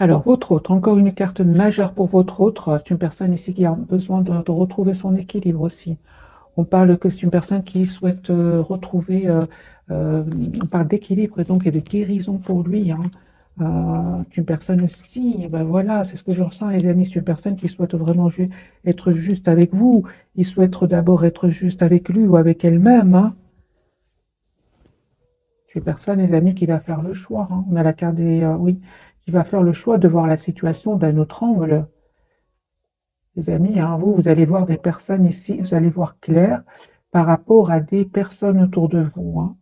Alors, votre autre, encore une carte majeure pour votre autre. C'est une personne ici qui a besoin de retrouver son équilibre aussi. On parle que c'est une personne qui souhaite retrouver, euh, on parle d'équilibre et donc et de guérison pour lui, hein. Une personne aussi, ben voilà, c'est ce que je ressens, les amis. C'est une personne qui souhaite vraiment être juste avec vous. Il souhaite d'abord être juste avec lui ou avec elle-même, hein. C'est une personne, les amis, qui va faire le choix, hein. On a la carte des, oui, qui va faire le choix de voir la situation d'un autre angle. Les amis, hein, vous allez voir des personnes ici, vous allez voir clair par rapport à des personnes autour de vous, hein.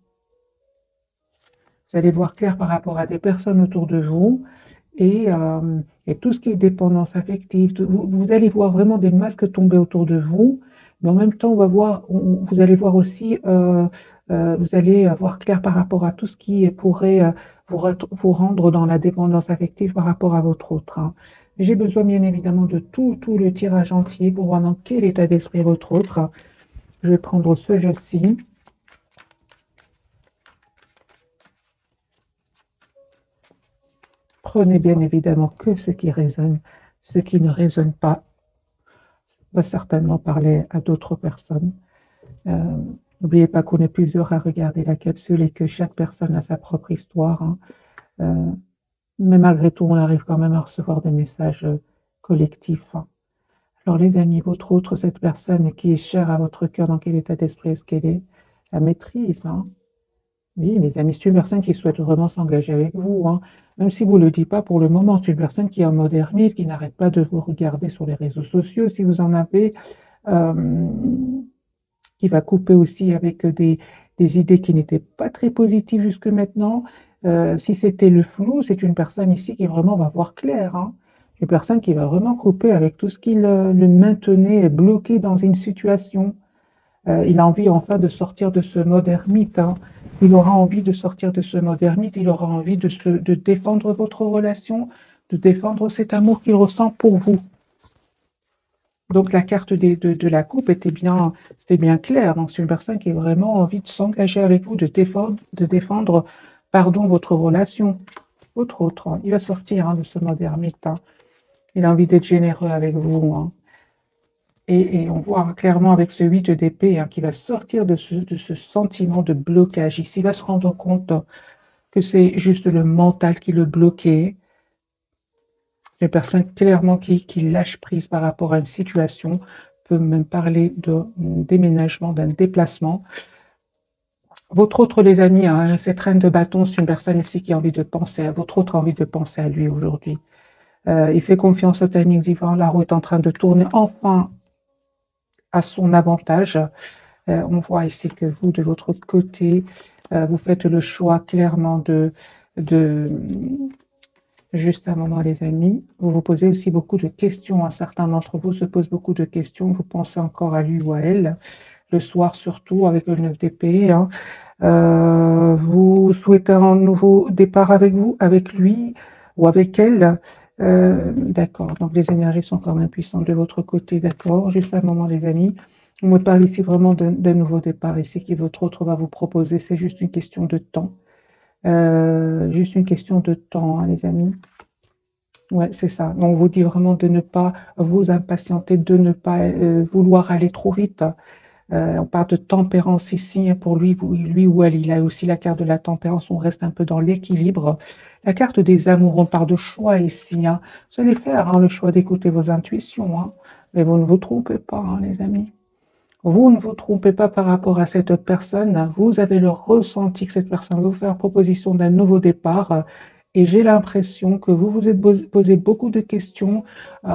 Vous allez voir clair par rapport à des personnes autour de vous et tout ce qui est dépendance affective. Vous allez voir vraiment des masques tomber autour de vous, mais en même temps, vous allez voir aussi, vous allez voir clair par rapport à tout ce qui pourrait vous rendre dans la dépendance affective par rapport à votre autre, hein. J'ai besoin bien évidemment de tout le tirage entier pour voir dans quel état d'esprit votre autre. Je vais prendre ce jeu-ci. Prenez bien évidemment que ce qui résonne. Ce qui ne résonne pas va certainement parler à d'autres personnes. Euh, N'oubliez pas qu'on est plusieurs à regarder la capsule et que chaque personne a sa propre histoire, hein. Euh, mais malgré tout, on arrive quand même à recevoir des messages collectifs, hein. Alors les amis, votre autre, cette personne qui est chère à votre cœur, dans quel état d'esprit est-ce qu'elle est? La maîtrise, hein. Oui, les amis, c'est une personne qui souhaite vraiment s'engager avec vous, hein. Même si vous ne le dites pas pour le moment, c'est une personne qui est en mode ermite, qui n'arrête pas de vous regarder sur les réseaux sociaux, si vous en avez, euh, qui va couper aussi avec des idées qui n'étaient pas très positives jusque maintenant. Si c'était le flou, c'est une personne ici qui vraiment va voir clair, hein. Une personne qui va vraiment couper avec tout ce qui le maintenait bloqué dans une situation. Il a envie enfin de sortir de ce mode ermite, hein. Il aura envie de sortir de ce mode ermite, il aura envie de défendre votre relation, de défendre cet amour qu'il ressent pour vous. Donc la carte de la coupe c'était bien clair. Donc c'est une personne qui a vraiment envie de s'engager avec vous, de défendre, pardon, votre relation. Votre autre, hein. Il va sortir, hein, de ce mode ermite, hein. Il a envie d'être généreux avec vous, hein. Et on voit clairement avec ce 8 d'épée, hein, qui va sortir de ce sentiment de blocage. Ici, il va se rendre compte que c'est juste le mental qui le bloquait. Une personne clairement qui lâche prise par rapport à une situation, peut même parler de déménagement, d'un déplacement. Votre autre, les amis, hein, cette reine de bâton, c'est une personne ici qui a envie de penser à votre autre, a envie de penser à lui aujourd'hui. Il fait confiance au timing divin. La roue est en train de tourner enfin à son avantage. On voit ici que vous, de votre côté, vous faites le choix clairement de juste un moment, les amis. Vous vous posez aussi beaucoup de questions. Un certain d'entre vous se posent beaucoup de questions. Vous pensez encore à lui ou à elle. Le soir, surtout, avec le 9 d'épée, hein. Vous souhaitez un nouveau départ avec vous, avec lui ou avec elle. D'accord. Donc, les énergies sont quand même puissantes de votre côté. D'accord. Juste un moment, les amis. On me parle ici vraiment d'un nouveau départ ici qui votre autre va vous proposer. C'est juste une question de temps. Juste une question de temps, hein, les amis. Ouais, c'est ça. On vous dit vraiment de ne pas vous impatienter, de ne pas vouloir aller trop vite. On parle de tempérance ici, hein, pour lui ou elle. Il a aussi la carte de la tempérance. On reste un peu dans l'équilibre. La carte des amours, on parle de choix ici, hein. Vous allez faire, hein, le choix d'écouter vos intuitions, hein. Mais vous ne vous trompez pas, hein, les amis. Vous ne vous trompez pas par rapport à cette personne. Vous avez le ressenti que cette personne va vous faire proposition d'un nouveau départ. Et j'ai l'impression que vous vous êtes posé beaucoup de questions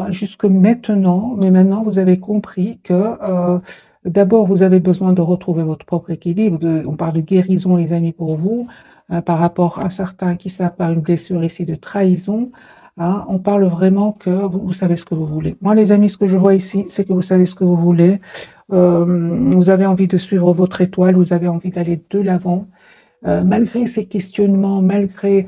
jusque maintenant. Mais maintenant, vous avez compris que d'abord, vous avez besoin de retrouver votre propre équilibre. On parle de guérison, les amis, pour vous, par rapport à certains qui savent par une blessure ici de trahison, hein. On parle vraiment que vous savez ce que vous voulez. Moi, les amis, ce que je vois ici, c'est que vous savez ce que vous voulez. Vous avez envie de suivre votre étoile, vous avez envie d'aller de l'avant. Malgré ces questionnements, malgré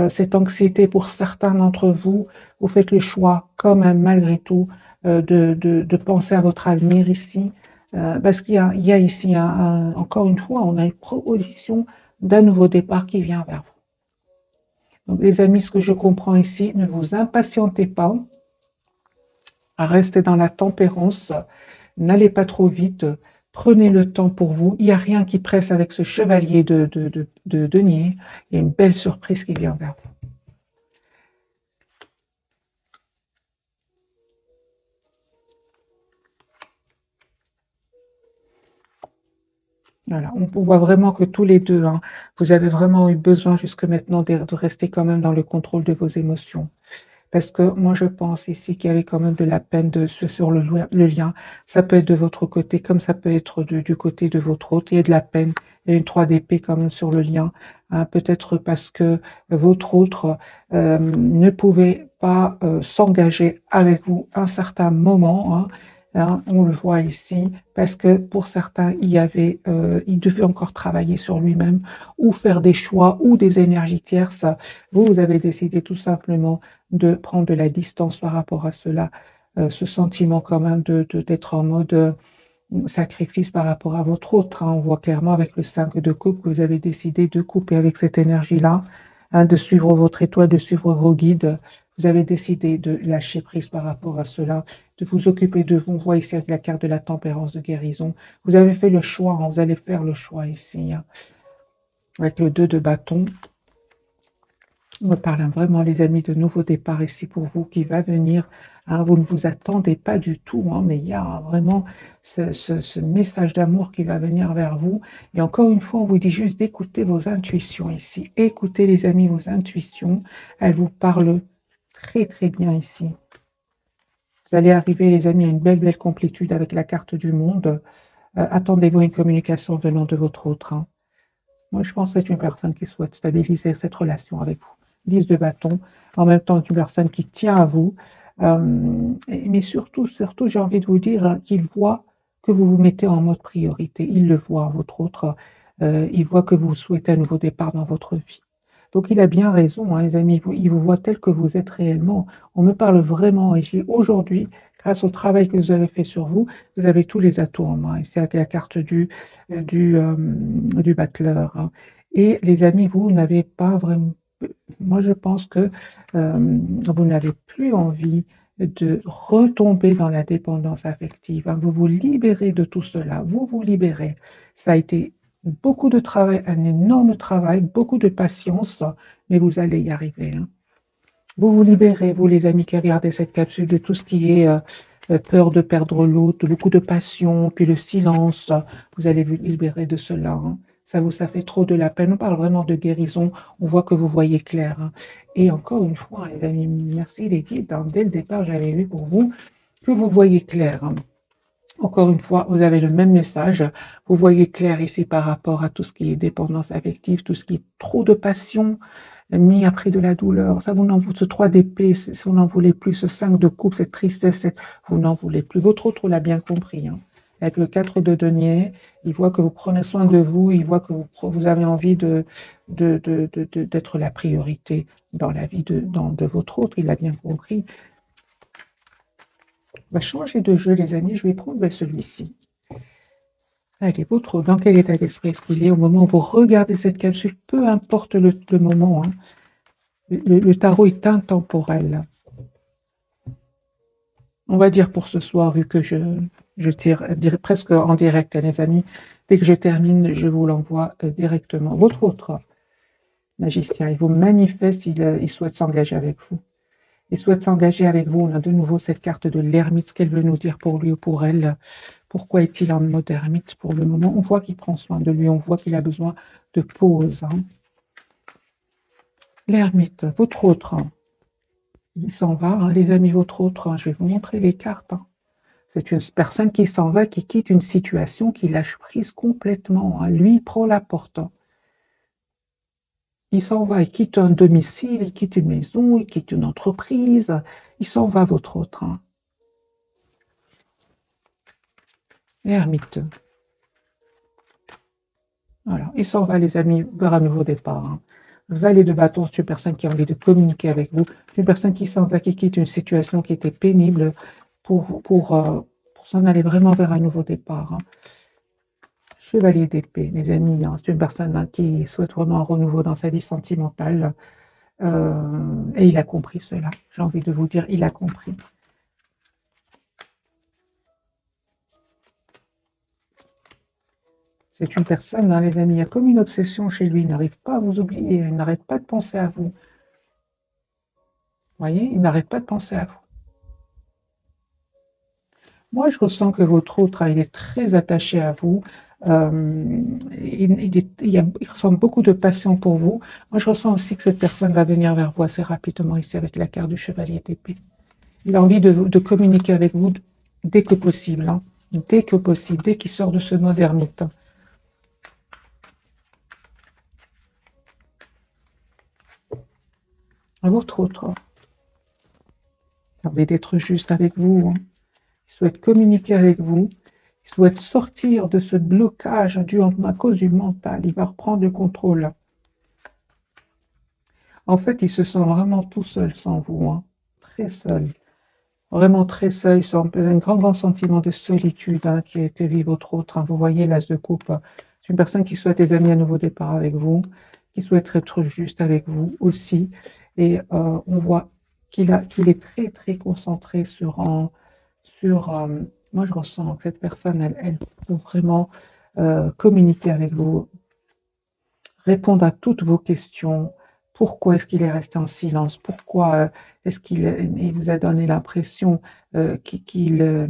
cette anxiété pour certains d'entre vous, vous faites le choix quand même, malgré tout, de penser à votre avenir ici. Parce il y a ici, encore une fois, on a une proposition d'un nouveau départ qui vient vers vous. Donc, les amis, ce que je comprends ici, ne vous impatientez pas à rester dans la tempérance. N'allez pas trop vite. Prenez le temps pour vous. Il n'y a rien qui presse avec ce chevalier de denier. Il y a une belle surprise qui vient vers vous. Voilà, on voit vraiment que tous les deux, hein, vous avez vraiment eu besoin jusque maintenant de rester quand même dans le contrôle de vos émotions. Parce que moi, je pense ici qu'il y avait quand même de la peine sur le lien. Ça peut être de votre côté, comme ça peut être du côté de votre autre. Il y a de la peine. Il y a une 3 d'épée quand même sur le lien. Hein, peut-être parce que votre autre ne pouvait pas s'engager avec vous un certain moment. Hein. Hein, on le voit ici, parce que pour certains, il devait encore travailler sur lui-même ou faire des choix ou des énergies tierces. Vous avez décidé tout simplement de prendre de la distance par rapport à cela, ce sentiment quand même d'être en mode sacrifice par rapport à votre autre. Hein. On voit clairement avec le 5 de coupe que vous avez décidé de couper avec cette énergie-là, hein, de suivre votre étoile, de suivre vos guides. Vous avez décidé de lâcher prise par rapport à cela, de vous occuper de vous. On voit ici avec la carte de la tempérance de guérison. Vous avez fait le choix, hein, vous allez faire le choix ici, hein, avec le 2 de bâton. On me parle vraiment, les amis, de nouveau départ ici pour vous qui va venir. Hein, vous ne vous attendez pas du tout, hein, mais il y a vraiment ce message d'amour qui va venir vers vous. Et encore une fois, on vous dit juste d'écouter vos intuitions ici. Écoutez, les amis, vos intuitions. Elles vous parlent très, très bien ici. Vous allez arriver, les amis, à une belle, belle complétude avec la carte du monde. Attendez-vous une communication venant de votre autre. Hein. Moi, je pense que c'est une personne qui souhaite stabiliser cette relation avec vous. 10 de bâton, en même temps une personne qui tient à vous. Mais surtout, j'ai envie de vous dire qu'il voit que vous vous mettez en mode priorité. Il le voit, votre autre. Il voit que vous souhaitez un nouveau départ dans votre vie. Donc, il a bien raison, hein, les amis. Il vous voit tel que vous êtes réellement. On me parle vraiment. Et aujourd'hui, grâce au travail que vous avez fait sur vous, vous avez tous les atouts en main. Et c'est avec la carte du battleur. Hein. Et les amis, vous n'avez pas vraiment. Moi, je pense que vous n'avez plus envie de retomber dans la dépendance affective. Hein. Vous vous libérez de tout cela. Vous vous libérez. Ça a été beaucoup de travail, un énorme travail, beaucoup de patience, mais vous allez y arriver. Hein. Vous vous libérez, vous les amis qui regardez cette capsule, de tout ce qui est peur de perdre l'autre, beaucoup de passion, puis le silence. Vous allez vous libérer de cela. Hein. Ça fait trop de la peine. On parle vraiment de guérison. On voit que vous voyez clair. Hein. Et encore une fois, les amis, merci les guides. Hein. Dès le départ, j'avais vu pour vous que vous voyez clair. Hein. Encore une fois, vous avez le même message. Vous voyez clair ici par rapport à tout ce qui est dépendance affective, tout ce qui est trop de passion, mis après de la douleur. Ça, ce 3 d'épée, si vous n'en voulez plus, ce 5 de coupe, cette tristesse, vous n'en voulez plus. Votre autre l'a bien compris. Hein. Avec le 4 de denier, il voit que vous prenez soin de vous, il voit que vous avez envie d'être la priorité dans la vie de votre autre. Il l'a bien compris. On va changer de jeu, les amis. Je vais prendre celui-ci. Allez, votre, dans quel état d'esprit est-ce qu'il est au moment où vous regardez cette capsule, peu importe le moment. Hein. Le tarot est intemporel. On va dire pour ce soir, vu que je tire presque en direct, les amis. Dès que je termine, je vous l'envoie directement. Votre autre magicien, il vous manifeste, il souhaite s'engager avec vous. Il souhaite s'engager avec vous. On a de nouveau cette carte de l'ermite, ce qu'elle veut nous dire pour lui ou pour elle. Pourquoi est-il en mode ermite pour le moment? On voit qu'il prend soin de lui, on voit qu'il a besoin de pause. Hein. L'ermite, votre autre, hein. Il s'en va, hein, les amis, votre autre, hein. Je vais vous montrer les cartes. Hein. C'est une personne qui s'en va, qui quitte une situation, qui lâche prise complètement. Hein. Lui, il prend la porte. Hein. Il s'en va, il quitte un domicile, il quitte une maison, il quitte une entreprise. Il s'en va, votre autre. Hein. L'ermite. Voilà, il s'en va, les amis, vers un nouveau départ. Hein. Valet de bâton, c'est une personne qui a envie de communiquer avec vous. C'est une personne qui s'en va, qui quitte une situation qui était pénible pour s'en aller vraiment vers un nouveau départ. Hein. Chevalier d'épée, les amis, hein, c'est une personne qui souhaite vraiment un renouveau dans sa vie sentimentale. Et il a compris cela. J'ai envie de vous dire, il a compris. C'est une personne, hein, les amis, il y a comme une obsession chez lui. Il n'arrive pas à vous oublier, il n'arrête pas de penser à vous. Vous voyez, il n'arrête pas de penser à vous. Moi, je ressens que votre autre, il est très attaché à vous. Il ressent beaucoup de passion pour vous. Moi, je ressens aussi que cette personne va venir vers vous assez rapidement ici avec la carte du chevalier d'épée. Il a envie de communiquer avec vous dès que possible, hein. Dès que possible, dès qu'il sort de ce mode ermite. Votre autre a envie d'être juste avec vous, hein. Il souhaite communiquer avec vous. Il souhaite sortir de ce blocage dû à cause du mental. Il va reprendre le contrôle. En fait, il se sent vraiment tout seul sans vous, hein. Très seul. Vraiment très seul. Il sent un grand sentiment de solitude, hein, que vit votre autre, hein. Vous voyez l'as de coupe. C'est une personne qui souhaite des amis à nouveau départ avec vous, qui souhaite être juste avec vous aussi. Et on voit qu'il est très, très concentré sur moi, je ressens que cette personne, elle peut vraiment communiquer avec vous, répondre à toutes vos questions. Pourquoi est-ce qu'il est resté en silence? Pourquoi est-ce qu'il vous a donné l'impression qu'il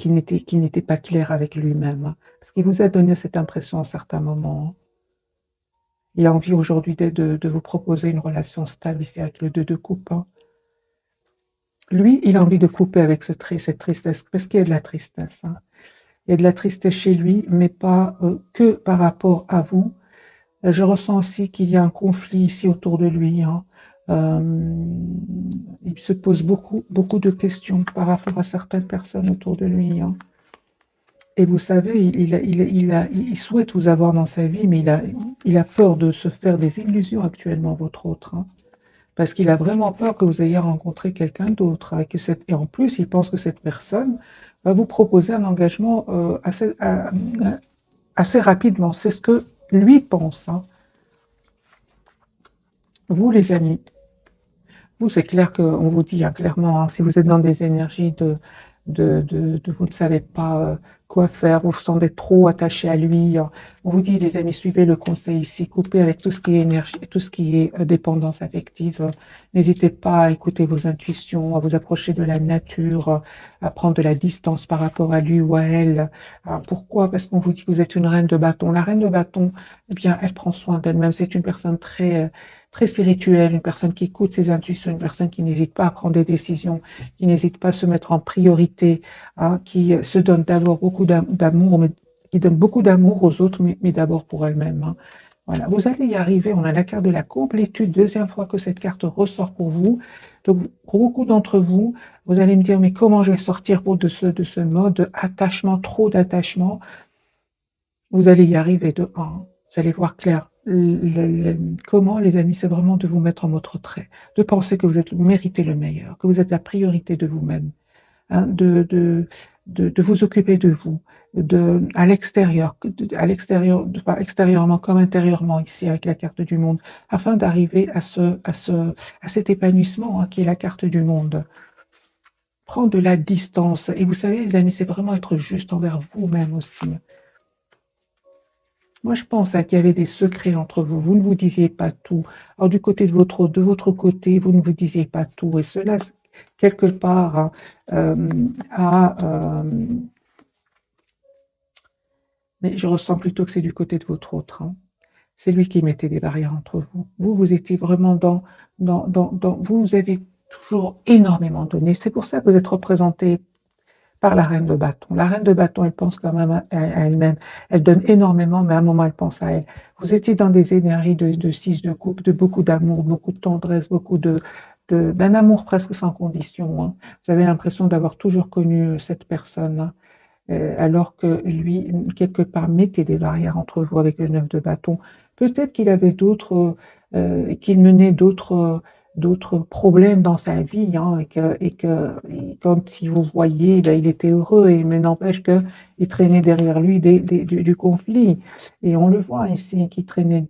n'était pas clair avec lui-même, hein? Parce qu'il vous a donné cette impression à certains moments, hein. Il a envie aujourd'hui de vous proposer une relation stable ici avec le 2 de coupe, hein. Lui, il a envie de couper avec cette tristesse, parce qu'il y a de la tristesse, hein. Il y a de la tristesse chez lui, mais pas que par rapport à vous. Je ressens aussi qu'il y a un conflit ici autour de lui, hein. Il se pose beaucoup de questions par rapport à certaines personnes autour de lui, hein. Et vous savez, il souhaite vous avoir dans sa vie, mais il a peur de se faire des illusions actuellement, votre autre, hein. Parce qu'il a vraiment peur que vous ayez rencontré quelqu'un d'autre, hein, et en plus, il pense que cette personne va vous proposer un engagement assez rapidement. C'est ce que lui pense, hein. Vous, les amis, vous, c'est clair qu'on vous dit, hein, clairement, hein, si vous êtes dans des énergies de vous ne savez pas quoi faire, vous vous sentez trop attaché à lui, hein, on vous dit, les amis, suivez le conseil ici, coupez avec tout ce qui est énergie, tout ce qui est dépendance affective. N'hésitez pas à écouter vos intuitions, à vous approcher de la nature, à prendre de la distance par rapport à lui ou à elle. Pourquoi? Parce qu'on vous dit que vous êtes une reine de bâton. La reine de bâton, eh bien, elle prend soin d'elle-même. C'est une personne très spirituelle, une personne qui écoute ses intuitions, une personne qui n'hésite pas à prendre des décisions, qui n'hésite pas à se mettre en priorité, hein, qui se donne d'abord beaucoup d'amour, mais qui donne beaucoup d'amour aux autres, mais d'abord pour elle-même, hein. Voilà, vous allez y arriver. On a la carte de la complétude, deuxième fois que cette carte ressort pour vous. Donc, pour beaucoup d'entre vous, vous allez me dire, mais comment je vais sortir de ce mode attachement, trop d'attachement? Vous allez y arriver de 1. Vous allez voir clair. Comment, les amis, c'est vraiment de vous mettre en mode retrait, de penser que vous méritez le meilleur, que vous êtes la priorité de vous-même, hein, de vous occuper de vous, à l'extérieur, enfin, extérieurement comme intérieurement ici avec la carte du monde, afin d'arriver à cet épanouissement, hein, qui est la carte du monde. Prendre de la distance. Et vous savez, les amis, c'est vraiment être juste envers vous-même aussi. Moi, je pense qu'il y avait des secrets entre vous. Vous ne vous disiez pas tout. Alors, du côté de votre côté, vous ne vous disiez pas tout. Et cela, quelque part, hein, mais je ressens plutôt que c'est du côté de votre autre, hein. C'est lui qui mettait des barrières entre vous. Vous étiez vraiment vous avez toujours énormément donné. C'est pour ça que vous êtes représenté par la reine de bâton. La reine de bâton, elle pense quand même à elle-même. Elle donne énormément, mais à un moment, elle pense à elle. Vous étiez dans des énergies de 6 de coupe, de beaucoup d'amour, beaucoup de tendresse, beaucoup d'un amour presque sans condition, hein. Vous avez l'impression d'avoir toujours connu cette personne, hein, alors que lui, quelque part, mettait des barrières entre vous avec le 9 de bâton. Peut-être qu'il avait qu'il menait d'autres d'autres problèmes dans sa vie, hein, et comme si vous voyez, ben, il était heureux, mais n'empêche qu'il traînait derrière lui du conflit. Et on le voit ici, traînait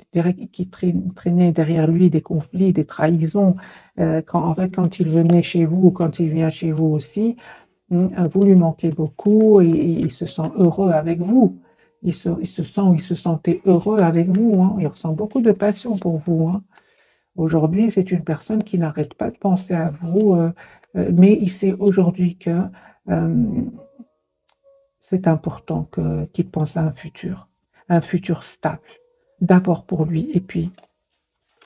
derrière lui des conflits, des trahisons. En fait, quand il venait chez vous, ou quand il vient chez vous aussi, vous lui manquez beaucoup et il se sent heureux avec vous. Il se sentait heureux avec vous, hein. Il ressent beaucoup de passion pour vous, hein. Aujourd'hui, c'est une personne qui n'arrête pas de penser à vous, mais il sait aujourd'hui que c'est important qu'il pense à un futur stable, d'abord pour lui et puis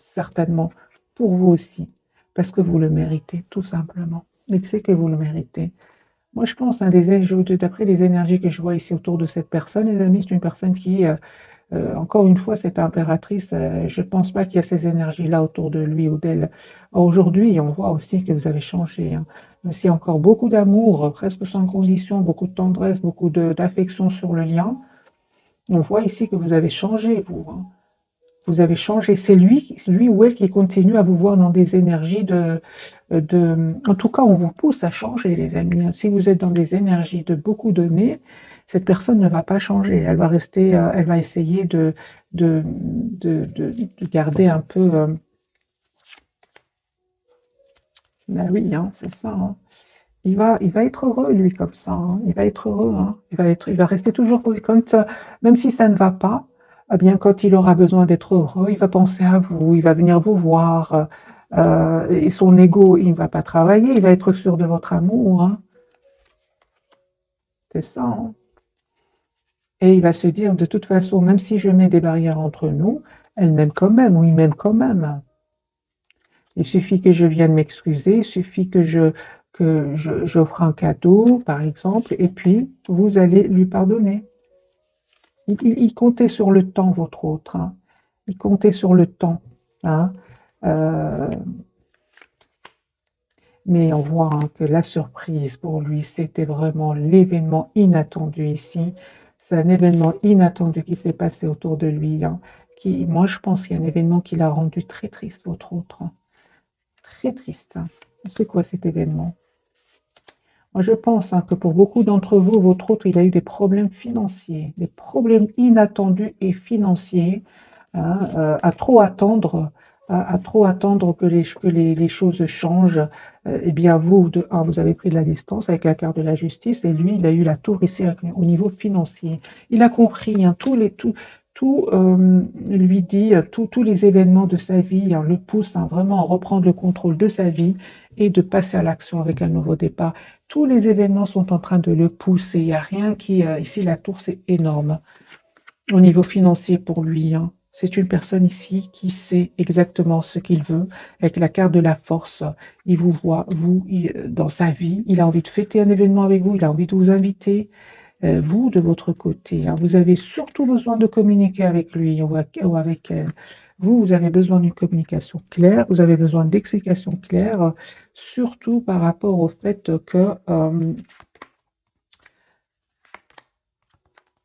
certainement pour vous aussi, parce que vous le méritez, tout simplement. Il sait que vous le méritez. Moi, je pense, hein, d'après les énergies que je vois ici autour de cette personne, les amis, c'est une personne qui, encore une fois, cette impératrice, je ne pense pas qu'il y a ces énergies-là autour de lui ou d'elle. Aujourd'hui, on voit aussi que vous avez changé, hein. Même s'il y a encore beaucoup d'amour, presque sans condition, beaucoup de tendresse, beaucoup d'affection sur le lien, on voit ici que vous avez changé, vous, hein. Vous avez changé. C'est lui ou elle qui continue à vous voir dans des énergies en tout cas, on vous pousse à changer, les amis, hein. Si vous êtes dans des énergies de beaucoup donner, cette personne ne va pas changer. Elle va rester, elle va essayer de garder un peu. Ben oui, hein, c'est ça, hein. Il va être heureux, lui, comme ça, hein. Il va être heureux, hein. Il va rester toujours quand, même si ça ne va pas, eh bien, quand il aura besoin d'être heureux, il va penser à vous, il va venir vous voir, et son ego, il ne va pas travailler, il va être sûr de votre amour, hein. C'est ça, hein. Et il va se dire, de toute façon, même si je mets des barrières entre nous, elle m'aime quand même, ou il m'aime quand même. Il suffit que je vienne m'excuser, il suffit j'offre un cadeau, par exemple, et puis vous allez lui pardonner. Il comptait sur le temps, votre autre, hein. Il comptait sur le temps, hein. Euh, mais on voit, hein, que la surprise pour lui, c'était vraiment l'événement inattendu ici. C'est un événement inattendu qui s'est passé autour de lui, hein, moi, je pense qu'il y a un événement qui l'a rendu très triste, votre autre, hein. Très triste, hein. C'est quoi cet événement? Moi, je pense, hein, que pour beaucoup d'entre vous, votre autre, il a eu des problèmes financiers, des problèmes inattendus et financiers, hein, à trop attendre que les choses changent. Eh bien, vous avez pris de la distance avec la carte de la justice, et lui, il a eu la tour ici au niveau financier. Il a compris, hein, tout lui dit, tous les événements de sa vie, hein, le poussent, hein, vraiment à reprendre le contrôle de sa vie et de passer à l'action avec un nouveau départ. Tous les événements sont en train de le pousser. Il n'y a rien qui... ici, la tour, c'est énorme au niveau financier pour lui, hein. C'est une personne ici qui sait exactement ce qu'il veut. Avec la carte de la force, il vous voit, dans sa vie. Il a envie de fêter un événement avec vous. Il a envie de vous inviter. Vous, de votre côté, hein, vous avez surtout besoin de communiquer avec lui ou avec elle. Vous avez besoin d'une communication claire. Vous avez besoin d'explications claires, surtout par rapport au fait que...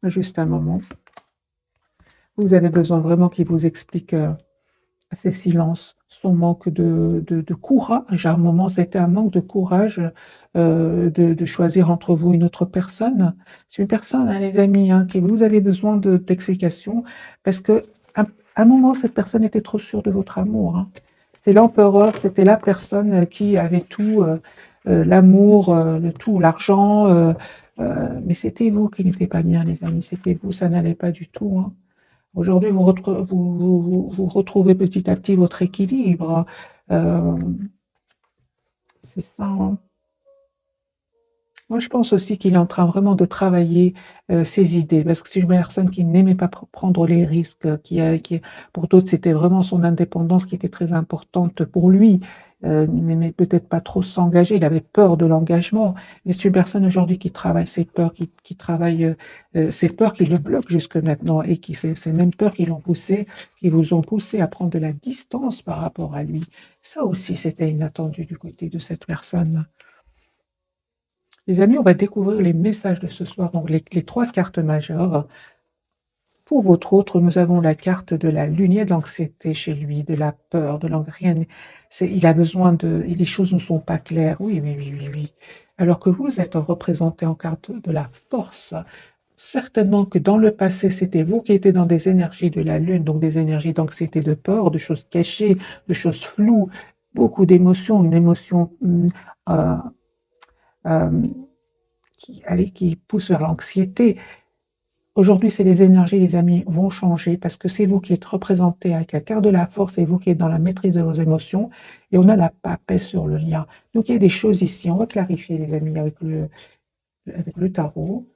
juste un moment. Vous avez besoin vraiment qu'il vous explique ses silences, son manque de courage. À un moment, c'était un manque de courage de choisir entre vous une autre personne. C'est une personne, hein, les amis, hein, qui vous avez besoin d'explications parce que à un moment, cette personne était trop sûre de votre amour, hein. C'était l'empereur, c'était la personne qui avait tout, l'amour, le tout, l'argent, mais c'était vous qui n'étiez pas bien, les amis. C'était vous, ça n'allait pas du tout, hein. Aujourd'hui, vous retrouvez petit à petit votre équilibre. Euh, c'est ça, hein. Moi, je pense aussi qu'il est en train vraiment de travailler ses idées, parce que c'est une personne qui n'aimait pas prendre les risques, pour d'autres, c'était vraiment son indépendance qui était très importante pour lui. Il n'aimait peut-être pas trop s'engager, il avait peur de l'engagement, mais c'est une personne aujourd'hui qui travaille ses peurs, qui travaille ses peurs qui le bloquent jusque maintenant, et ces mêmes peurs qui vous ont poussé à prendre de la distance par rapport à lui. Ça aussi, c'était inattendu du côté de cette personne. Les amis, on va découvrir les messages de ce soir, donc les trois cartes majeures. Pour votre autre, nous avons la carte de la lune. Il y a de l'anxiété chez lui, de la peur, rien. Il a besoin de... Les choses ne sont pas claires. Oui, oui, oui, oui, oui. Alors que vous êtes représenté en carte de la force. Certainement que dans le passé, c'était vous qui étiez dans des énergies de la lune, donc des énergies d'anxiété, de peur, de choses cachées, de choses floues, beaucoup d'émotions, une émotion euh, euh, qui pousse vers l'anxiété. Aujourd'hui, c'est les énergies, les amis, vont changer parce que c'est vous qui êtes représenté avec la carte de la force, c'est vous qui êtes dans la maîtrise de vos émotions et on a la papesse sur le lien. Donc, il y a des choses ici, on va clarifier, les amis, avec le tarot.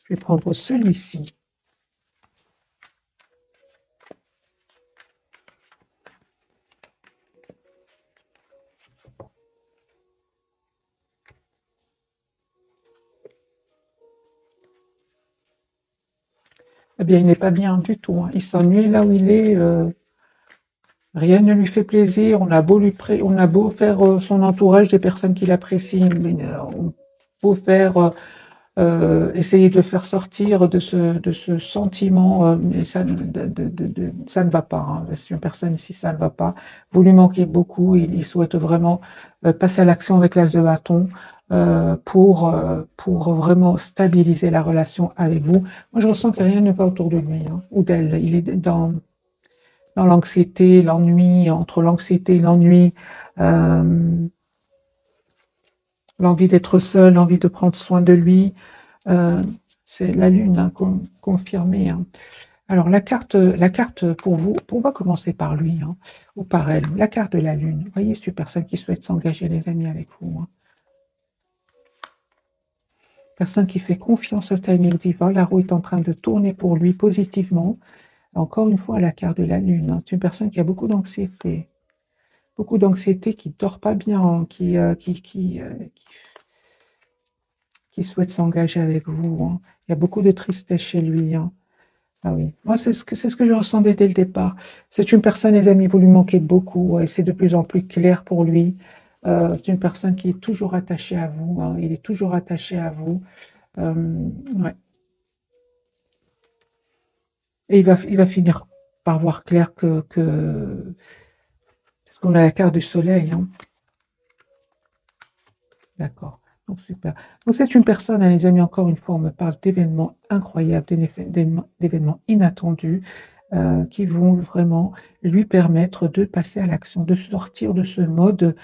Je vais prendre celui-ci. Eh bien, il n'est pas bien du tout, hein. Il s'ennuie là où il est. Rien ne lui fait plaisir. On a beau faire son entourage des personnes qui l'apprécient, on beau faire essayer de le faire sortir de ce sentiment, mais ça ne va pas, hein. C'est une personne ici, ça ne va pas. Vous lui manquez beaucoup. Il souhaite vraiment passer à l'action avec l'as de bâton pour vraiment stabiliser la relation avec vous. Moi, je ressens que rien ne va autour de lui, hein, ou d'elle. Il est dans l'anxiété, l'ennui, entre l'anxiété et l'ennui, l'envie d'être seul, l'envie de prendre soin de lui. C'est la lune, hein, confirmée, hein. Alors la carte pour vous, on va commencer par lui, hein, ou par elle. La carte de la lune. Vous voyez, c'est une personne qui souhaite s'engager, les amis, avec vous, hein. Personne qui fait confiance au timing divin. La roue est en train de tourner pour lui positivement. Encore une fois, la carte de la lune, hein. C'est une personne qui a beaucoup d'anxiété. Beaucoup d'anxiété, qui ne dort pas bien, qui souhaite s'engager avec vous, hein. Il y a beaucoup de tristesse chez lui, hein. Ah oui, moi c'est ce que je ressentais dès le départ. C'est une personne, les amis, vous lui manquez beaucoup et c'est de plus en plus clair pour lui. C'est une personne qui est toujours attachée à vous, hein. Il est toujours attaché à vous. Ouais. Et il va finir par voir clair parce qu'on a la carte du soleil, hein. D'accord. Donc, super. Donc, c'est une personne, hein, les amis, encore une fois, on me parle d'événements incroyables, d'événements inattendus qui vont vraiment lui permettre de passer à l'action, de sortir de ce mode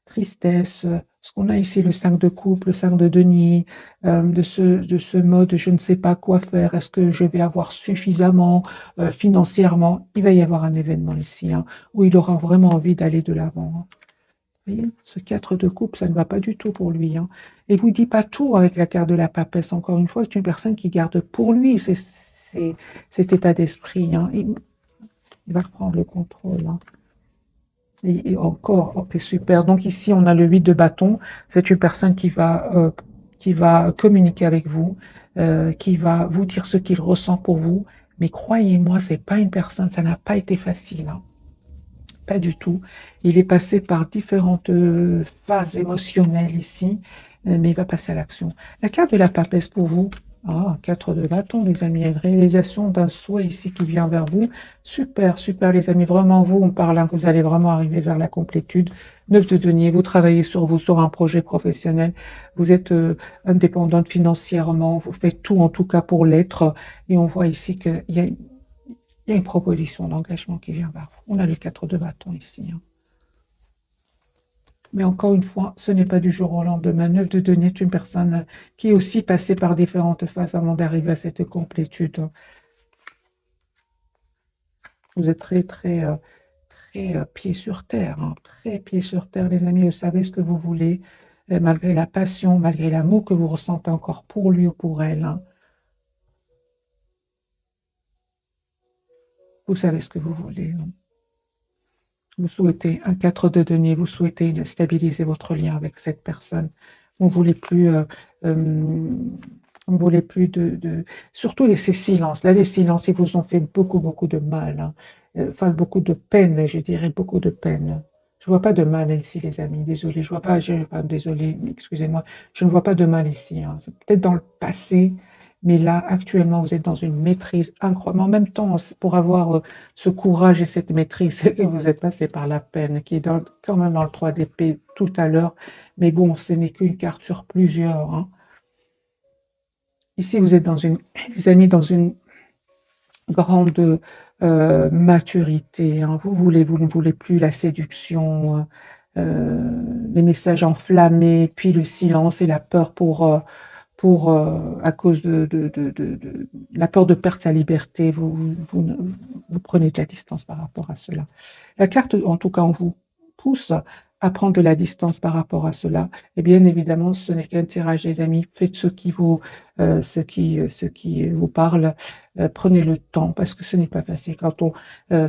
tristesse. Ce qu'on a ici, le 5 de coupe, le 5 de denier, de ce mode je ne sais pas quoi faire, est-ce que je vais avoir suffisamment financièrement? Il va y avoir un événement ici, hein, où il aura vraiment envie d'aller de l'avant, hein. Vous voyez, ce 4 de coupe, ça ne va pas du tout pour lui, hein. Et vous dit pas tout avec la carte de la papesse. Encore une fois, c'est une personne qui garde pour lui cet état d'esprit, hein. Il va reprendre le contrôle, hein. Et encore, ok, super. Donc ici, on a le 8 de bâton. C'est une personne qui va communiquer avec vous, qui va vous dire ce qu'il ressent pour vous. Mais croyez-moi, c'est pas une personne, ça n'a pas été facile, hein. Pas du tout. Il est passé par différentes phases émotionnelles ici, mais il va passer à l'action. La carte de la papesse pour vous. Ah, 4 de bâton, les amis. Une réalisation d'un souhait ici qui vient vers vous. Super, super, les amis. Vraiment, vous, on parle, hein, que vous allez vraiment arriver vers la complétude. 9 de denier, vous travaillez sur vous, sur un projet professionnel. Vous êtes indépendante financièrement. Vous faites tout, en tout cas, pour l'être. Et on voit ici qu'il y a une proposition d'engagement qui vient vers vous. On a le 4 de bâton ici, hein. Mais encore une fois, ce n'est pas du jour au lendemain. 9 de denier est une personne qui est aussi passée par différentes phases avant d'arriver à cette complétude. Vous êtes très, très, très pied sur terre, hein. Très pied sur terre, les amis. Vous savez ce que vous voulez, malgré la passion, malgré l'amour que vous ressentez encore pour lui ou pour elle, hein. Vous savez ce que vous voulez, hein. Vous souhaitez un 4 de denier, vous souhaitez stabiliser votre lien avec cette personne. Vous ne voulez plus, vous voulez plus surtout ces silences. Là, les silences, ils vous ont fait beaucoup, beaucoup de mal, hein. Enfin, beaucoup de peine, je dirais, beaucoup de peine. Je ne vois pas de mal ici, les amis. Désolé, je vois pas, enfin, désolé, excusez-moi, je ne vois pas de mal ici, hein. C'est peut-être dans le passé, mais là, actuellement, vous êtes dans une maîtrise incroyable. En même temps, pour avoir ce courage et cette maîtrise, c'est que vous êtes passé par la peine, qui est quand même dans le 3 d'épée tout à l'heure. Mais bon, ce n'est qu'une carte sur plusieurs, hein. Ici, vous êtes les amis, dans une grande maturité, hein. Vous ne voulez plus la séduction, les messages enflammés, puis le silence et la peur à cause de la peur de perdre sa liberté. Vous prenez de la distance par rapport à cela. La carte, en tout cas, on vous pousse à prendre de la distance par rapport à cela. Et bien évidemment, ce n'est qu'un tirage, les amis. Faites ce qui vous parle. Prenez le temps parce que ce n'est pas facile. Quand on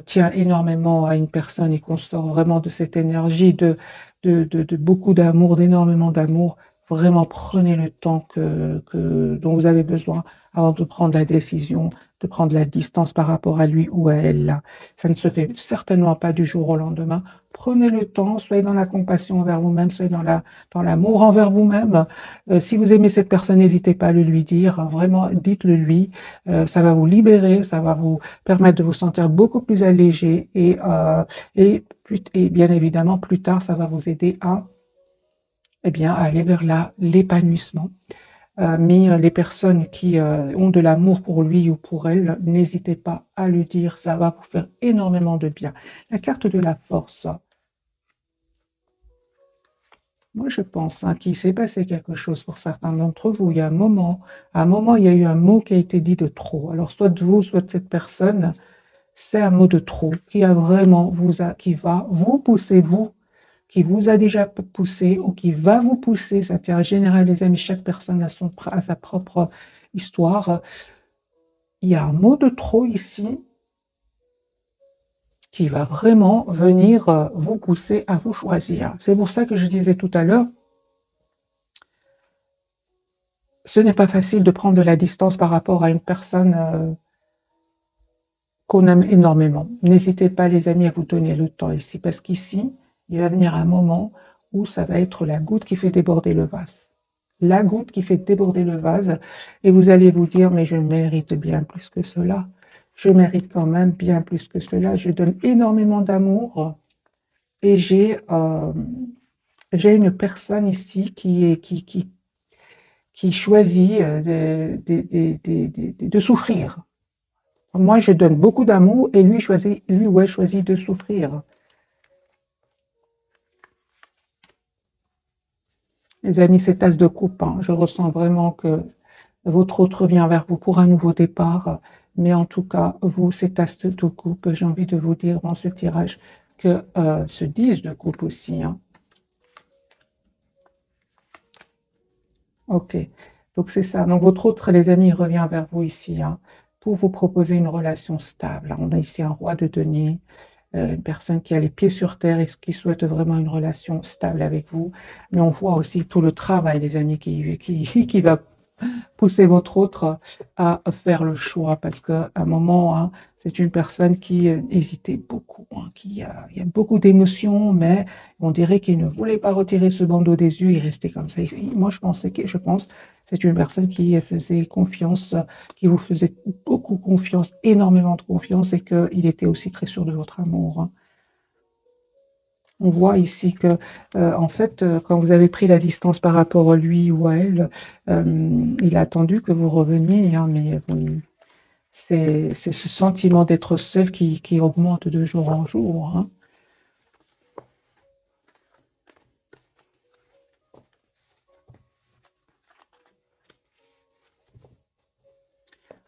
tient énormément à une personne et qu'on sort vraiment de cette énergie de beaucoup d'amour, d'énormément d'amour, vraiment prenez le temps dont vous avez besoin avant de prendre la décision, de prendre la distance par rapport à lui ou à elle. Là. Ça ne se fait certainement pas du jour au lendemain. Prenez le temps, soyez dans la compassion envers vous-même, soyez dans l'amour envers vous-même. Si vous aimez cette personne, n'hésitez pas à le lui dire. Vraiment, dites-le lui. Ça va vous libérer, ça va vous permettre de vous sentir beaucoup plus allégé et bien évidemment, plus tard, ça va vous aider à aller vers l'épanouissement. Mais les personnes qui ont de l'amour pour lui ou pour elle, n'hésitez pas à le dire, ça va vous faire énormément de bien. La carte de la force. Moi, je pense qu'il s'est passé quelque chose pour certains d'entre vous. Il y a à un moment, il y a eu un mot qui a été dit de trop. Alors, soit de vous, soit de cette personne, c'est un mot de trop qui qui va vous pousser, qui vous a déjà poussé ou qui va vous pousser. Ça tient à général, les amis, chaque personne a sa propre histoire. Il y a un mot de trop ici qui va vraiment venir vous pousser à vous choisir. C'est pour ça que je disais tout à l'heure, ce n'est pas facile de prendre de la distance par rapport à une personne qu'on aime énormément. N'hésitez pas, les amis, à vous donner le temps ici, parce qu'ici, il va venir un moment où ça va être la goutte qui fait déborder le vase. La goutte qui fait déborder le vase, et vous allez vous dire, mais je mérite bien plus que cela. Je mérite quand même bien plus que cela. Je donne énormément d'amour et j'ai une personne ici qui choisit de souffrir. Moi, je donne beaucoup d'amour et lui ou elle choisit de souffrir. Les amis, c'est as de coupe, hein. Je ressens vraiment que votre autre vient vers vous pour un nouveau départ. Mais en tout cas, vous, c'est as de coupe. J'ai envie de vous dire dans ce tirage que ce 10 de coupe aussi. Hein. Ok, donc c'est ça. Donc votre autre, les amis, revient vers vous ici pour vous proposer une relation stable. On a ici un roi de denier, une personne qui a les pieds sur terre et qui souhaite vraiment une relation stable avec vous. Mais on voit aussi tout le travail, les amis, qui va pousser votre autre à faire le choix parce qu'à un moment, c'est une personne qui hésitait beaucoup, il y a beaucoup d'émotions, mais on dirait qu'il ne voulait pas retirer ce bandeau des yeux, il restait comme ça. Moi, je pense c'est une personne qui faisait confiance, qui vous faisait beaucoup confiance, énormément de confiance, et qu'il était aussi très sûr de votre amour. On voit ici que, en fait, quand vous avez pris la distance par rapport à lui ou à elle, il a attendu que vous reveniez, mais c'est ce sentiment d'être seul qui augmente de jour en jour.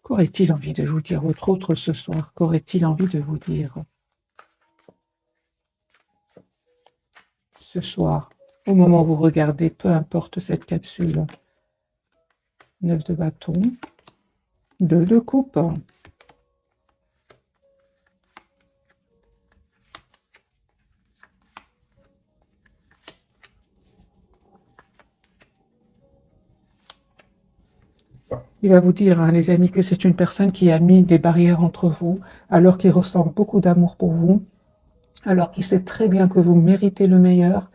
Qu'aurait-il envie de vous dire, votre autre, ce soir? Qu'aurait-il envie de vous dire ce soir, au moment où vous regardez, peu importe cette capsule? 9 de bâton, 2 de coupe. Il va vous dire, les amis, que c'est une personne qui a mis des barrières entre vous, alors qu'il ressent beaucoup d'amour pour vous. alors qu'il sait très bien que vous méritez le meilleur.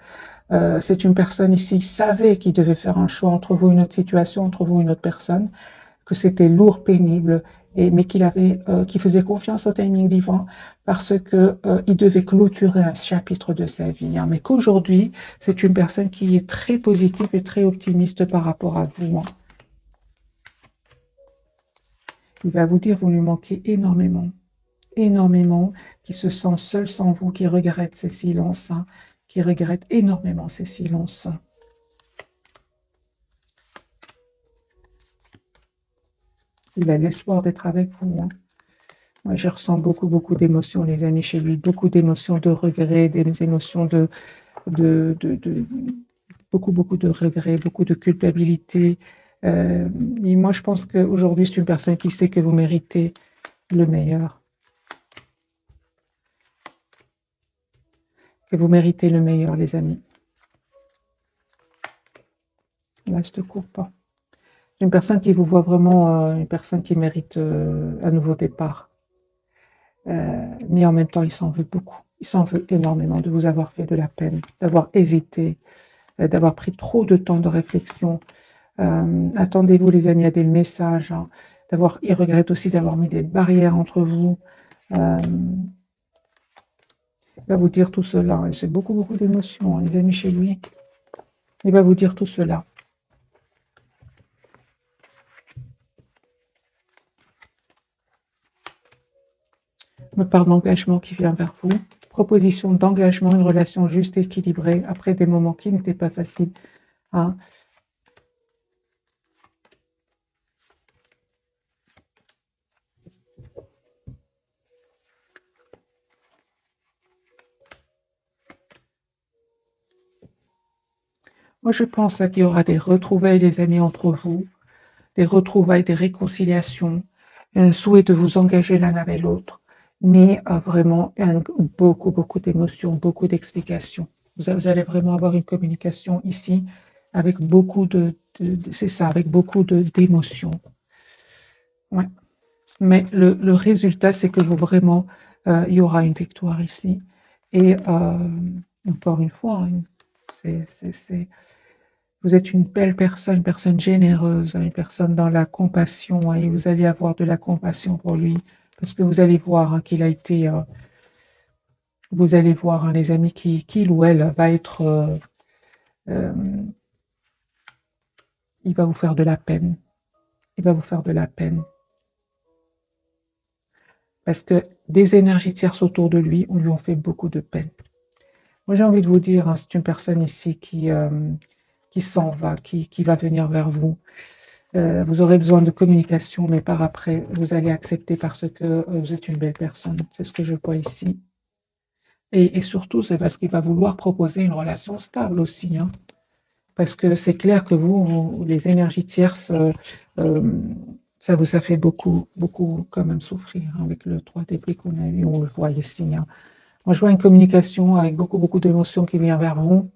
C'est une personne ici qui savait qu'il devait faire un choix entre vous et une autre situation, entre vous et une autre personne, que c'était lourd, pénible, mais qu'il faisait confiance au timing divin parce que il devait clôturer un chapitre de sa vie. Hein, mais qu'aujourd'hui, c'est une personne qui est très positive et très optimiste par rapport à vous. Hein. Il va vous dire, vous lui manquez énormément, énormément, qui se sent seul sans vous, qui regrette ses silences, hein, qui regrette énormément ses silences. Il a l'espoir d'être avec vous. Hein. Moi, je ressens beaucoup, beaucoup d'émotions, les amis, chez lui. Beaucoup d'émotions de regret, des émotions de beaucoup, beaucoup de regrets, beaucoup de culpabilité. Et moi, je pense qu'aujourd'hui, c'est une personne qui sait que vous méritez le meilleur. Que vous méritez le meilleur, les amis. Là, je te coupe pas. Une personne qui vous voit vraiment, une personne qui mérite un nouveau départ. Mais en même temps, il s'en veut beaucoup. Il s'en veut énormément de vous avoir fait de la peine, d'avoir hésité, d'avoir pris trop de temps de réflexion. Attendez-vous, les amis, à des messages. Hein, il regrette aussi d'avoir mis des barrières entre vous. Il va vous dire tout cela. Et c'est beaucoup, beaucoup d'émotions, hein, les amis, chez lui. Il va vous dire tout cela. Me parle d'engagement qui vient vers vous. Proposition d'engagement, une relation juste et équilibrée après des moments qui n'étaient pas faciles. Hein. Moi, je pense qu'il y aura des retrouvailles, les amis, entre vous, des retrouvailles, des réconciliations, un souhait de vous engager l'un avec l'autre, mais vraiment beaucoup, beaucoup d'émotions, beaucoup d'explications. Vous allez vraiment avoir une communication ici avec beaucoup c'est ça, avec beaucoup d'émotions. Ouais. Mais le résultat, c'est que vraiment, il y aura une victoire ici. Et encore une fois, hein, vous êtes une belle personne, une personne généreuse, une personne dans la compassion, hein, et vous allez avoir de la compassion pour lui, parce que vous allez voir hein, qu'il a été, vous allez voir hein, les amis, qu'il ou elle va être, euh, il va vous faire de la peine, il va vous faire de la peine, parce que des énergies tierces autour de lui, on lui ont fait beaucoup de peine. Moi, j'ai envie de vous dire, hein, c'est une personne ici qui s'en va, qui va venir vers vous. Vous aurez besoin de communication, mais par après, vous allez accepter parce que vous êtes une belle personne. C'est ce que je vois ici. Et surtout, c'est parce qu'il va vouloir proposer une relation stable aussi. Hein, parce que c'est clair que vous, les énergies tierces, ça vous a fait beaucoup, beaucoup quand même souffrir hein, avec le 3 d'épée qu'on a eu, on le voit ici. Hein. Moi, je vois une communication avec beaucoup, beaucoup d'émotions qui vient vers vous.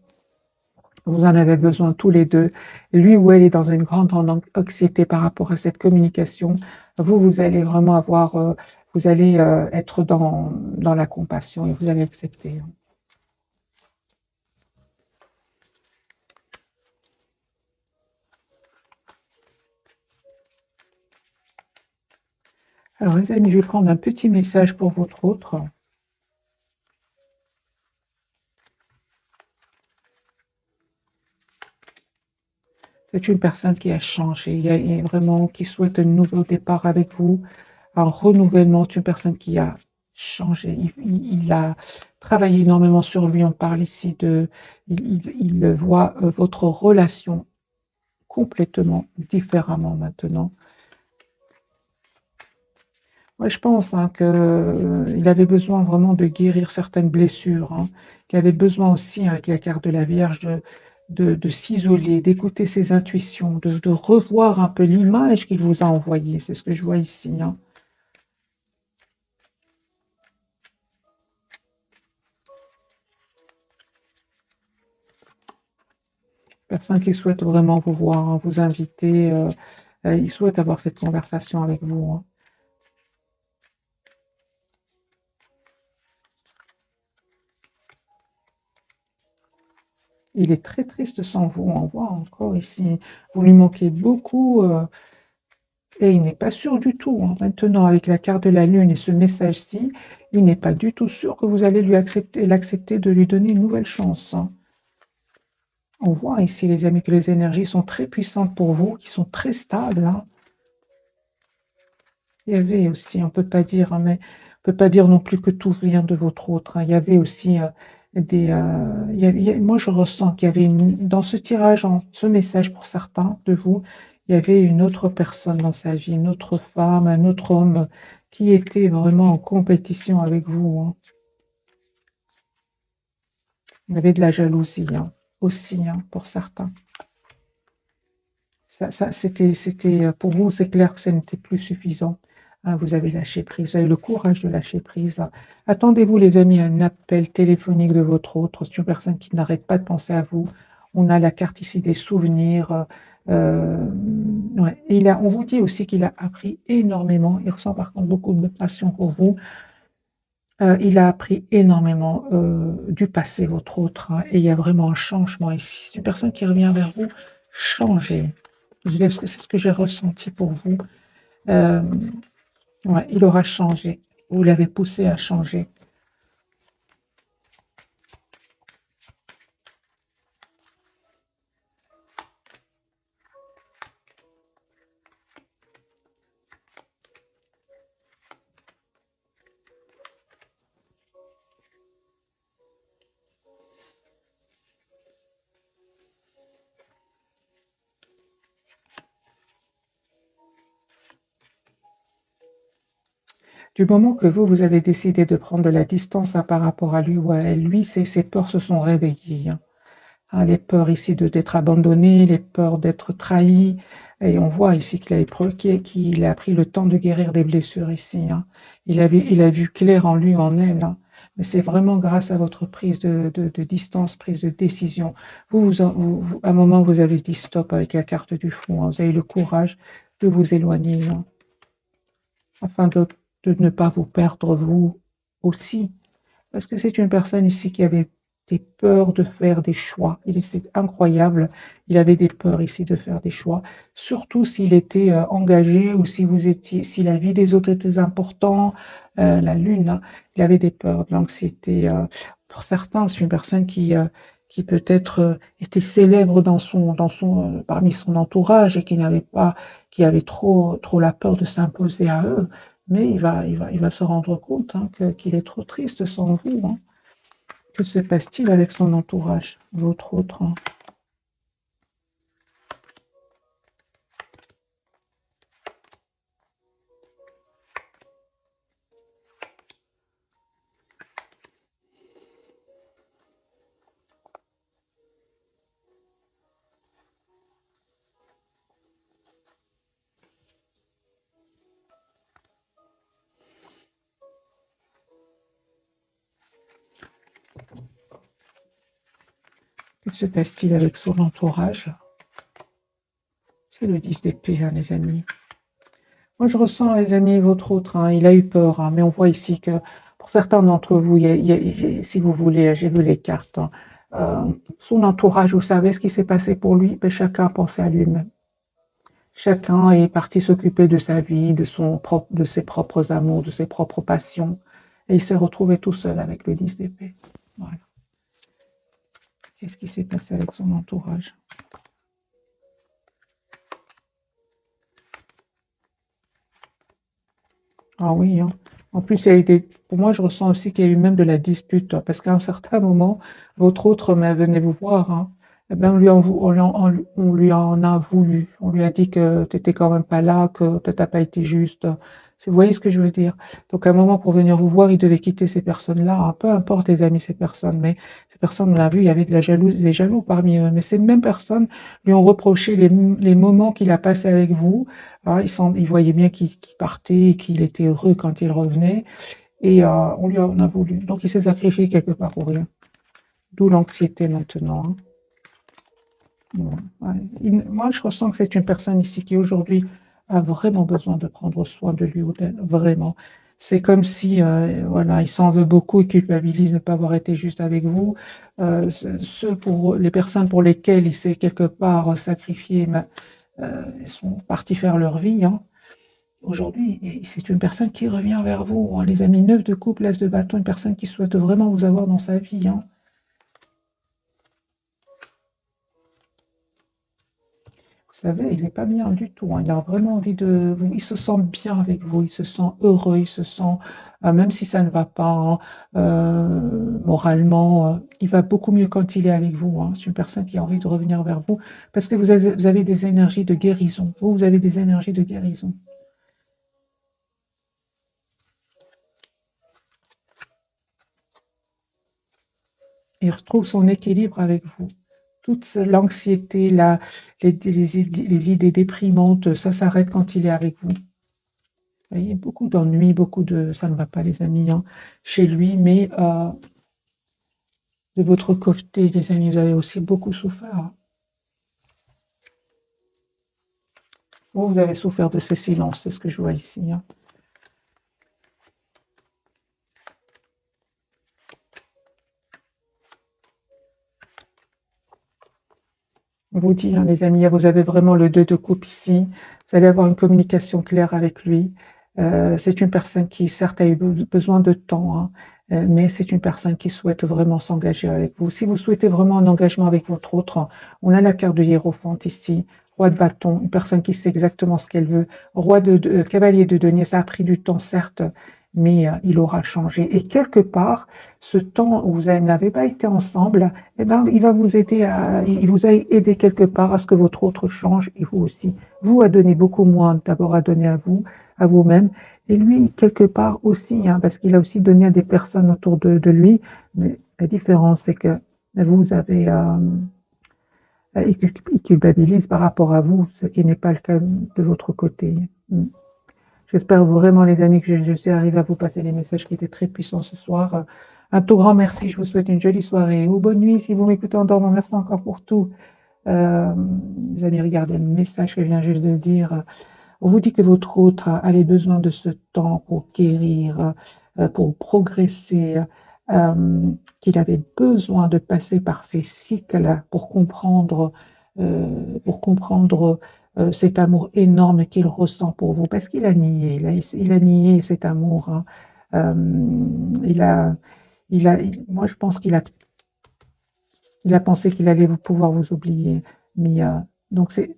Vous en avez besoin tous les deux. Lui ou elle est dans une grande anxiété par rapport à cette communication. Vous allez vraiment avoir, vous allez être dans la compassion et vous allez accepter. Alors les amis, je vais prendre un petit message pour votre autre. C'est une personne qui a changé, il y a vraiment qui souhaite un nouveau départ avec vous, un renouvellement. C'est une personne qui a changé. Il a travaillé énormément sur lui. On parle ici il voit votre relation complètement différemment maintenant. Moi, je pense hein, qu'il avait besoin vraiment de guérir certaines blessures, hein, qu'il avait besoin aussi, avec la carte de la Vierge, de s'isoler, d'écouter ses intuitions, de revoir un peu l'image qu'il vous a envoyée. C'est ce que je vois ici. Hein. Personne qui souhaite vraiment vous voir, hein, vous inviter, il souhaite avoir cette conversation avec vous. Hein. Il est très triste sans vous. On voit encore ici, vous lui manquez beaucoup et il n'est pas sûr du tout, hein. Maintenant, avec la carte de la lune et ce message-ci, il n'est pas du tout sûr que vous allez l'accepter de lui donner une nouvelle chance, hein. On voit ici, les amis, que les énergies sont très puissantes pour vous, qui sont très stables, hein. Il y avait aussi, on peut pas dire, hein, mais on peut pas dire non plus que tout vient de votre autre, hein. Il y avait aussi moi je ressens qu'il y avait dans ce tirage, ce message pour certains de vous, il y avait une autre personne dans sa vie, une autre femme, un autre homme qui était vraiment en compétition avec vous, hein. Il y avait de la jalousie, hein, aussi, hein, pour certains. C'était pour vous, c'est clair que ça n'était plus suffisant, hein. Vous avez lâché prise, vous avez le courage de lâcher prise, hein. Attendez-vous, les amis, à un appel téléphonique de votre autre. C'est une personne qui n'arrête pas de penser à vous. On a la carte ici des souvenirs. Ouais. On vous dit aussi qu'il a appris énormément. Il ressent par contre beaucoup de passion pour vous. Il a appris énormément du passé, votre autre, hein, et il y a vraiment un changement ici. C'est une personne qui revient vers vous changée. C'est ce que j'ai ressenti pour vous. Ouais, il aura changé. Vous l'avez poussé à changer. Du moment que vous avez décidé de prendre de la distance, hein, par rapport à lui ou à elle, lui, ses peurs se sont réveillées, hein. Hein, les peurs ici d'être abandonné, les peurs d'être trahi. Et on voit ici qu'il a pris le temps de guérir des blessures ici, hein. Il a vu clair en lui, en elle, hein. Mais c'est vraiment grâce à votre prise de distance, prise de décision. À un moment, vous avez dit stop avec la carte du fou, hein. Vous avez eu le courage de vous éloigner, hein, afin de ne pas vous perdre vous aussi. Parce que c'est une personne ici qui avait des peurs de faire des choix. C'est incroyable. Il avait des peurs ici de faire des choix, surtout s'il était engagé ou si la vie des autres était importante, la lune, hein. Il avait des peurs, de l'anxiété. Pour certains, c'est une personne qui peut-être était célèbre parmi son entourage et qui avait trop la peur de s'imposer à eux. Mais il va se rendre compte, hein, qu'il est trop triste sans vous, hein. Que se passe-t-il avec son entourage, votre autre, hein? Que se passe-t-il avec son entourage? C'est le 10 d'épée, hein, les amis. Moi, je ressens, les amis, votre autre, hein, il a eu peur, hein, mais on voit ici que pour certains d'entre vous, si vous voulez, j'ai vu les cartes, hein, son entourage, vous savez ce qui s'est passé pour lui? Ben, chacun pensait à lui-même. Chacun est parti s'occuper de sa vie, de ses propres amours, de ses propres passions, et il s'est retrouvé tout seul avec le 10 d'épée. Voilà. Qu'est-ce qui s'est passé avec son entourage? Ah oui, hein. En plus, il y a eu pour moi, je ressens aussi qu'il y a eu même de la dispute, hein, parce qu'à un certain moment, votre autre venait vous voir, hein. Eh ben, on lui en a voulu. On lui a dit que tu n'étais quand même pas là, que tu n'as pas été juste. Vous voyez ce que je veux dire? Donc, à un moment, pour venir vous voir, il devait quitter ces personnes-là, hein. Peu importe les amis, ces personnes, mais ces personnes, on l'a vu, il y avait des jaloux parmi eux. Mais ces mêmes personnes lui ont reproché les moments qu'il a passés avec vous. Ah, il voyait bien qu'il partait et qu'il était heureux quand il revenait. Et on lui en a voulu. Donc, il s'est sacrifié quelque part pour rien. D'où l'anxiété maintenant, hein. Ouais. Moi, je ressens que c'est une personne ici qui aujourd'hui a vraiment besoin de prendre soin de lui ou d'elle. Vraiment. C'est comme si, voilà, il s'en veut beaucoup, il culpabilise de ne pas avoir été juste avec vous. Ceux pour les personnes pour lesquelles il s'est quelque part sacrifié, ils sont partis faire leur vie, hein. Aujourd'hui, c'est une personne qui revient vers vous, hein. Les amis, 9 de coupe, l'as de bâton, une personne qui souhaite vraiment vous avoir dans sa vie, hein. Vous savez, il n'est pas bien du tout, hein. Il a vraiment envie de vous. Il se sent bien avec vous, il se sent heureux, il se sent, même si ça ne va pas, hein, moralement, il va beaucoup mieux quand il est avec vous, hein. C'est une personne qui a envie de revenir vers vous parce que vous avez des énergies de guérison. Vous avez des énergies de guérison. Il retrouve son équilibre avec vous. Toute l'anxiété, les idées déprimantes, ça s'arrête quand il est avec vous. Vous voyez, beaucoup d'ennuis, beaucoup de... Ça ne va pas, les amis, hein, chez lui, mais de votre côté, les amis, vous avez aussi beaucoup souffert. Vous avez souffert de ces silences, c'est ce que je vois ici, hein. On vous dit, hein, les amis, vous avez vraiment le 2 de coupe ici. Vous allez avoir une communication claire avec lui. C'est une personne qui, certes, a eu besoin de temps, hein, mais c'est une personne qui souhaite vraiment s'engager avec vous. Si vous souhaitez vraiment un engagement avec votre autre, on a la carte de hiérophante ici, roi de bâton, une personne qui sait exactement ce qu'elle veut, cavalier de denier, ça a pris du temps, certes, mais il aura changé. Et quelque part, ce temps où vous n'avez pas été ensemble, eh ben, il vous a aidé quelque part à ce que votre autre change et vous aussi. Vous a donné beaucoup moins d'abord à donner à vous, à vous-même, et lui quelque part aussi, hein, parce qu'il a aussi donné à des personnes autour de lui. Mais la différence, c'est que vous avez, il culpabilise par rapport à vous, ce qui n'est pas le cas de votre côté. J'espère vraiment, les amis, que je suis arrivée à vous passer les messages qui étaient très puissants ce soir. Un tout grand merci. Je vous souhaite une jolie soirée ou bonne nuit si vous m'écoutez en dormant. Merci encore pour tout. Les amis, regardez le message que je viens juste de dire. On vous dit que votre autre avait besoin de ce temps pour guérir, pour progresser, qu'il avait besoin de passer par ces cycles pour comprendre cet amour énorme qu'il ressent pour vous, parce qu'il a nié, il a nié cet amour, hein. Moi je pense il a pensé qu'il allait pouvoir vous oublier, mais donc c'est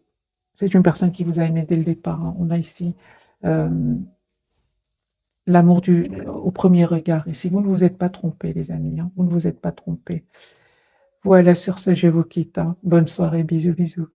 une personne qui vous a aimé dès le départ, hein. On a ici l'amour au premier regard. Ici, vous ne vous êtes pas trompés, les amis, hein. Vous ne vous êtes pas trompés. Voilà, sur ce, je vous quitte, hein. Bonne soirée, bisous, bisous.